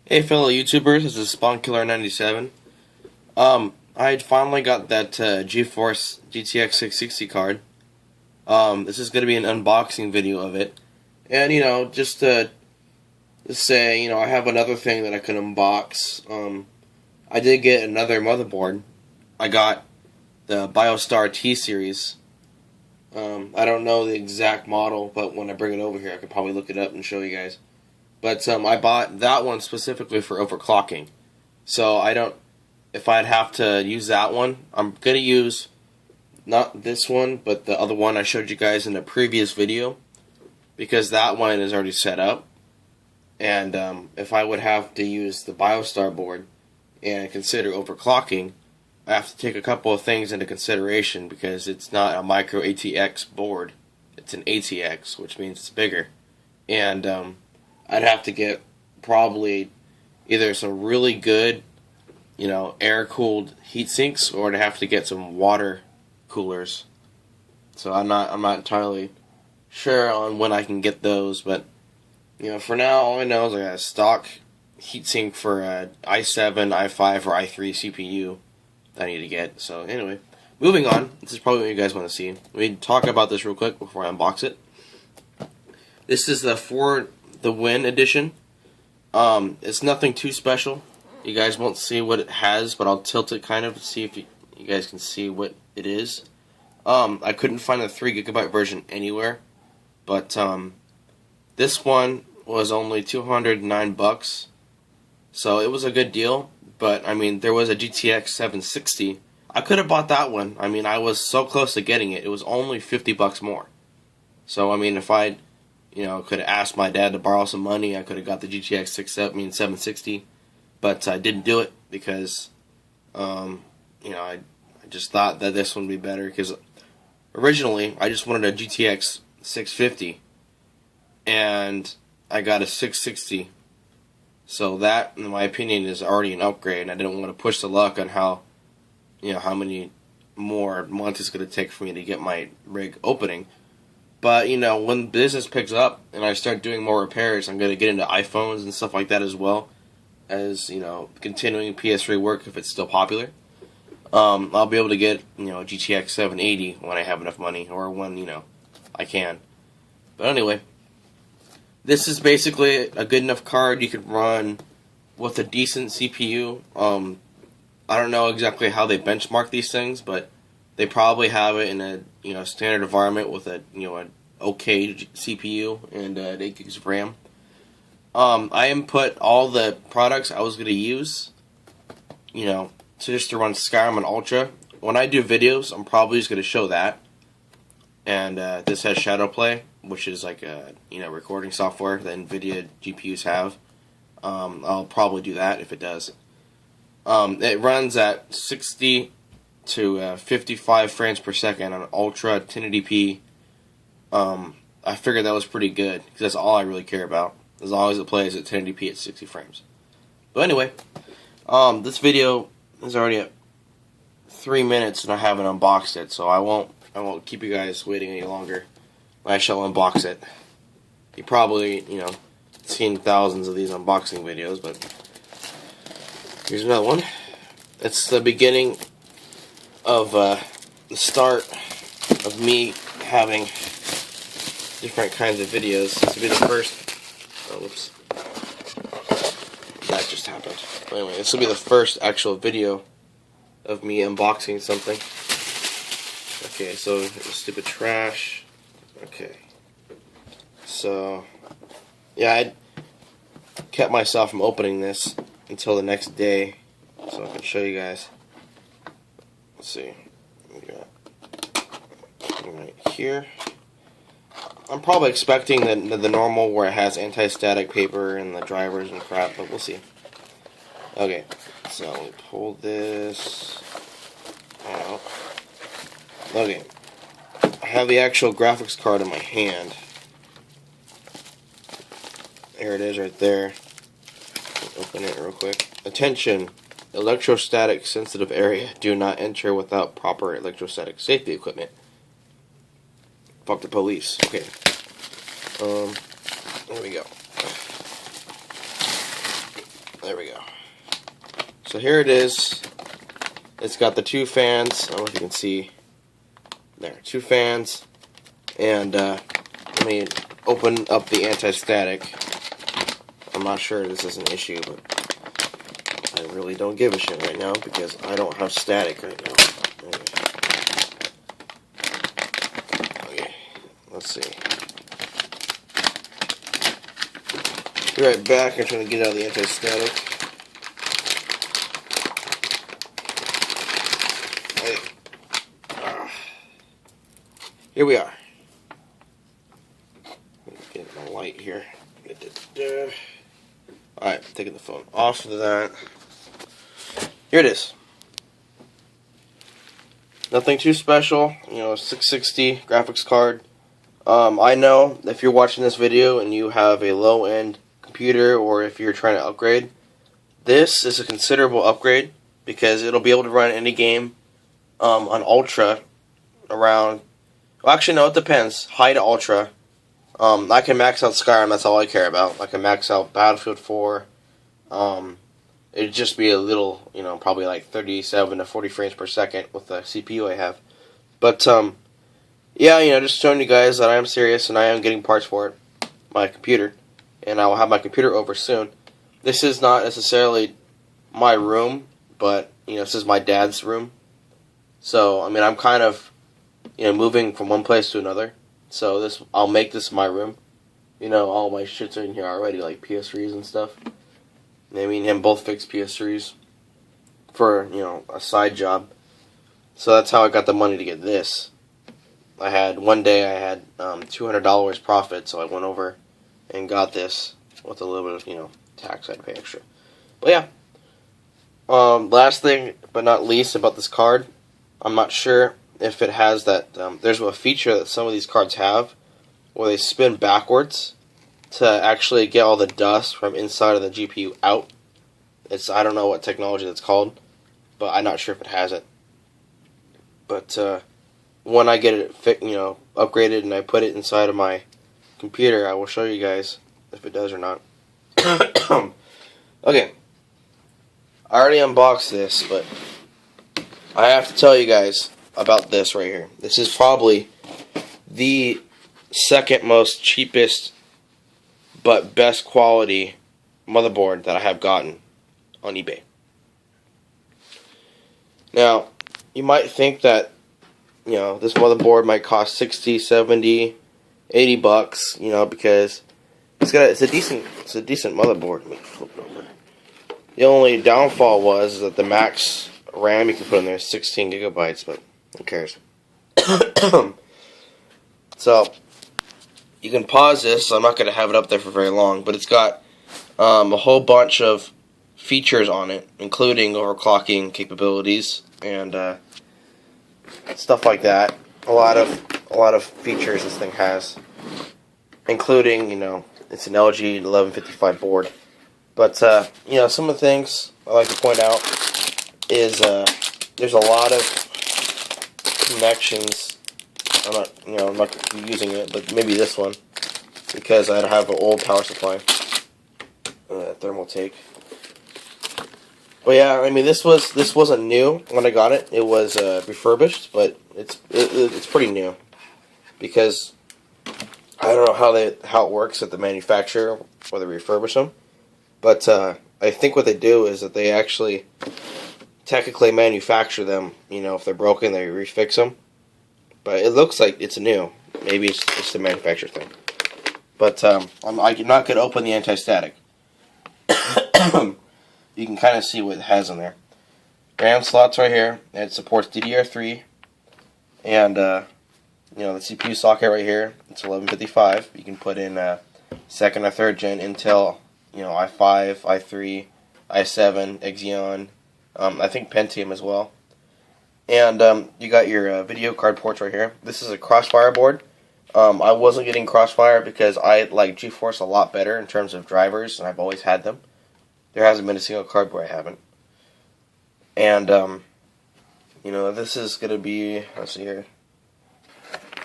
Hey fellow YouTubers, this is SpawnKiller97. I finally got that GeForce GTX 660 card. This is going to be an unboxing video of it. And, just to say, I have another thing that I can unbox. I did get another motherboard. I got the BioStar T-Series. I don't know the exact model, but when I bring it over here, I could probably look it up and show you guys. But I bought that one specifically for overclocking. So if I'd have to use that one, I'm going to use not this one, but the other one I showed you guys in the previous video. Because that one is already set up. And if I would have to use the BioStar board and consider overclocking, I have to take a couple of things into consideration because it's not a micro ATX board. It's an ATX, which means it's bigger. And I'd have to get probably either some really good, air-cooled heat sinks, or I'd have to get some water coolers. So I'm not entirely sure on when I can get those, but for now, all I know is I got a stock heatsink for a i7, i5, or i3 CPU that I need to get. So anyway, moving on. This is probably what you guys want to see. Let me talk about this real quick before I unbox it. This is the For the Win edition. It's nothing too special. You guys won't see what it has, but I'll tilt it kind of to see if you guys can see what it is. I couldn't find a 3GB version anywhere, but this one was only $209, so it was a good deal. But I mean, there was a GTX 760. I could have bought that one. I mean, I was so close to getting it. It was only $50 more. So I mean, if I could have asked my dad to borrow some money, I could have got the GTX 760, but I didn't do it because, I just thought that this one would be better, because originally I just wanted a GTX 650, and I got a 660, so that, in my opinion, is already an upgrade, and I didn't want to push the luck on how many more months it's going to take for me to get my rig opening. But, when business picks up and I start doing more repairs, I'm going to get into iPhones and stuff like that, as well as, continuing PS3 work if it's still popular. I'll be able to get, a GTX 780 when I have enough money, or when, I can. But anyway, this is basically a good enough card you could run with a decent CPU. I don't know exactly how they benchmark these things, but they probably have it in a standard environment with a an okay CPU and 8 gigs of RAM. I input all the products I was going to use, to run Skyrim and Ultra. When I do videos, I'm probably just going to show that. And this has Shadowplay, which is like a recording software that NVIDIA GPUs have. I'll probably do that if it does. It runs at 60 to 55 frames per second on Ultra 1080p. I figured that was pretty good, because that's all I really care about, as long as it plays at 1080p at 60 frames. But anyway, this video is already at 3 minutes and I haven't unboxed it, so I won't keep you guys waiting any longer. I shall unbox it. You probably seen thousands of these unboxing videos, but here's another one. It's the beginning of the start of me having different kinds of videos. This will be the first. Oh, whoops. That just happened. But anyway, this will be the first actual video of me unboxing something. Okay, so stupid trash. Okay. So, yeah, I kept myself from opening this until the next day, so I can show you guys. Let's see. We got right here. I'm probably expecting the normal, where it has anti-static paper and the drivers and crap, but we'll see. Okay, so we pull this out. Okay, I have the actual graphics card in my hand. There it is right there. Open it real quick. Attention, electrostatic sensitive area. Do not enter without proper electrostatic safety equipment. Fuck the police. Okay. There we go. There we go. So here it is. It's got the two fans. I don't know if you can see. There, two fans. And let me open up the anti-static. I'm not sure this is an issue, but I really don't give a shit right now because I don't have static right now. Okay, let's see. Be right back. I'm trying to get out of the anti-static. Here we are. Get my light here. Alright, taking the phone off of that. Here it is. Nothing too special. 660 graphics card. I know if you're watching this video and you have a low-end computer or if you're trying to upgrade, this is a considerable upgrade because it'll be able to run any game on Ultra around. Well, actually, no, it depends. High to Ultra. I can max out Skyrim, that's all I care about. I can max out Battlefield 4. It'd just be a little, probably like 37 to 40 frames per second with the CPU I have. But, yeah, just showing you guys that I am serious and I am getting parts for it. My computer. And I will have my computer over soon. This is not necessarily my room, but, this is my dad's room. So, I'm kind of, moving from one place to another. So I'll make this my room. All my shits are in here already, like PS3s and stuff. Me and him both fixed PS3s for, a side job. So that's how I got the money to get this. One day I had $200 profit, so I went over and got this with a little bit of, tax I'd pay extra. But yeah. Last thing, but not least, about this card. I'm not sure if it has that, there's a feature that some of these cards have where they spin backwards to actually get all the dust from inside of the GPU out. I don't know what technology that's called, but I'm not sure if it has it. But when I get it upgraded and I put it inside of my computer, I will show you guys if it does or not. Okay, I already unboxed this, but I have to tell you guys about this right here. This is probably the second most cheapest but best quality motherboard that I have gotten on eBay. Now, you might think that this motherboard might cost 60, 70, 80 bucks, because it's a decent motherboard. Let me flip it over. The only downfall was that the max RAM you can put in there is 16 gigabytes, but who cares? So, you can pause this. I'm not going to have it up there for very long, but it's got a whole bunch of features on it, including overclocking capabilities and stuff like that. A lot of features this thing has, including it's an LG 1155 board. But some of the things I like to point out is there's a lot of connections. I'm not using it, but maybe this one because I have an old power supply, thermal take. But yeah, this wasn't new when I got it. It was refurbished, but it's pretty new because I don't know how it works at the manufacturer where they refurbish them. But I think what they do is that they actually technically manufacture them. If they're broken, they refix them. But it looks like it's new. Maybe it's just a manufacturer thing. But I'm not going to open the anti-static. You can kind of see what it has in there. RAM slots right here. It supports DDR3. And, the CPU socket right here. It's 1155. You can put in second or third gen Intel, i5, i3, i7, Xeon. I think Pentium as well. And you got your video card ports right here. This is a Crossfire board. I wasn't getting Crossfire because I like GeForce a lot better in terms of drivers, and I've always had them. There hasn't been a single card where I haven't. And, this is going to be, let's see here.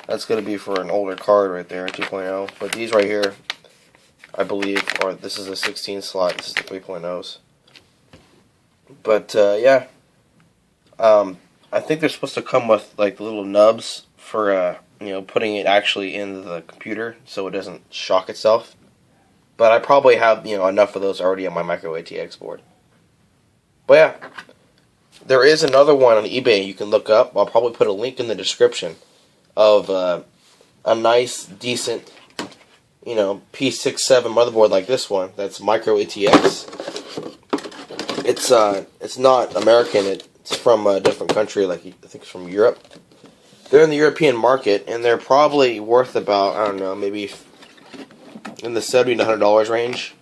That's going to be for an older card right there, 2.0. But these right here, I believe, this is a 16 slot. This is the 3.0s. But yeah, I think they're supposed to come with like the little nubs for putting it actually in the computer so it doesn't shock itself. But I probably have enough of those already on my micro ATX board. But yeah, there is another one on eBay you can look up. I'll probably put a link in the description of a nice, decent, P67 motherboard like this one. That's micro ATX. It's not American. It's from a different country. Like I think it's from Europe. They're in the European market, and they're probably worth about, I don't know, maybe in the $70 to $100 range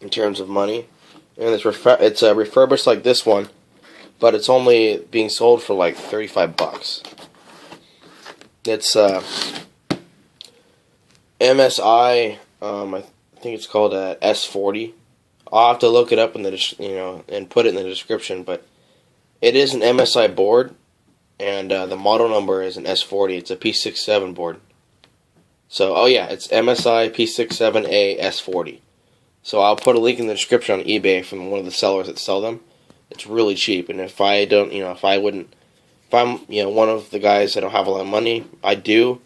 in terms of money. And it's refurbished like this one, but it's only being sold for like $35. It's MSI. I think it's called S40. I'll have to look it up in the and put it in the description. But it is an MSI board, and the model number is an S40. It's a P67 board. So oh yeah, it's MSI P67A S40. So I'll put a link in the description on eBay from one of the sellers that sell them. It's really cheap, and if I'm one of the guys that don't have a lot of money, I do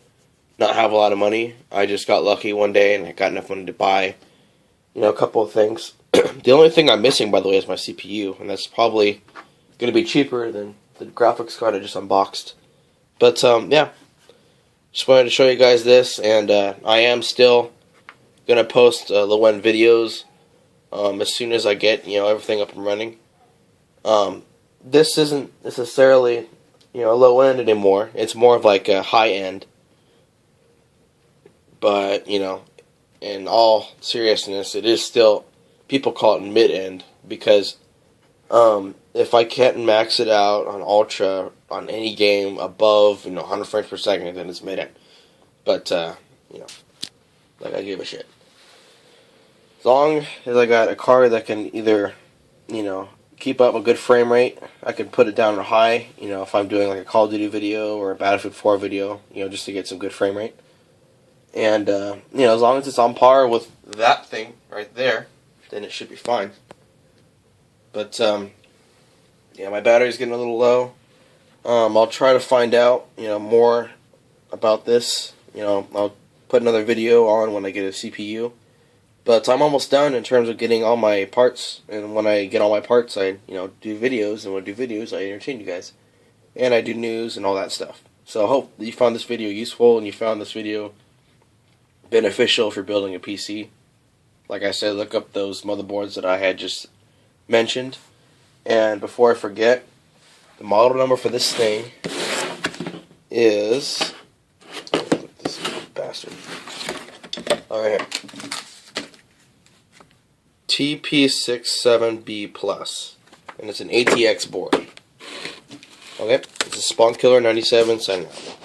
not have a lot of money. I just got lucky one day and I got enough money to buy, a couple of things. The only thing I'm missing, by the way, is my CPU, and that's probably going to be cheaper than the graphics card I just unboxed. But yeah, just wanted to show you guys this, and I am still gonna post low-end videos as soon as I get everything up and running. This isn't necessarily low-end anymore. It's more of like a high-end. But in all seriousness, it is still, people call it mid-end, because if I can't max it out on ultra on any game above 100 frames per second, then it's mid-end. But like I give a shit. As long as I got a card that can either, keep up a good frame rate, I can put it down to high, if I'm doing like a Call of Duty video or a Battlefield 4 video, just to get some good frame rate. And, as long as it's on par with that thing right there, then it should be fine. But, yeah, my battery's getting a little low. I'll try to find out, more about this. I'll put another video on when I get a CPU. But I'm almost done in terms of getting all my parts. And when I get all my parts, I, do videos. And when I do videos, I entertain you guys. And I do news and all that stuff. So I hope that you found this video useful and you found this video beneficial if you're building a PC. Like I said, look up those motherboards that I had just mentioned. And before I forget, the model number for this thing is... this bastard. Alright here. TP67B+. And it's an ATX board. Okay? It's a Spawn Killer 97 signing out.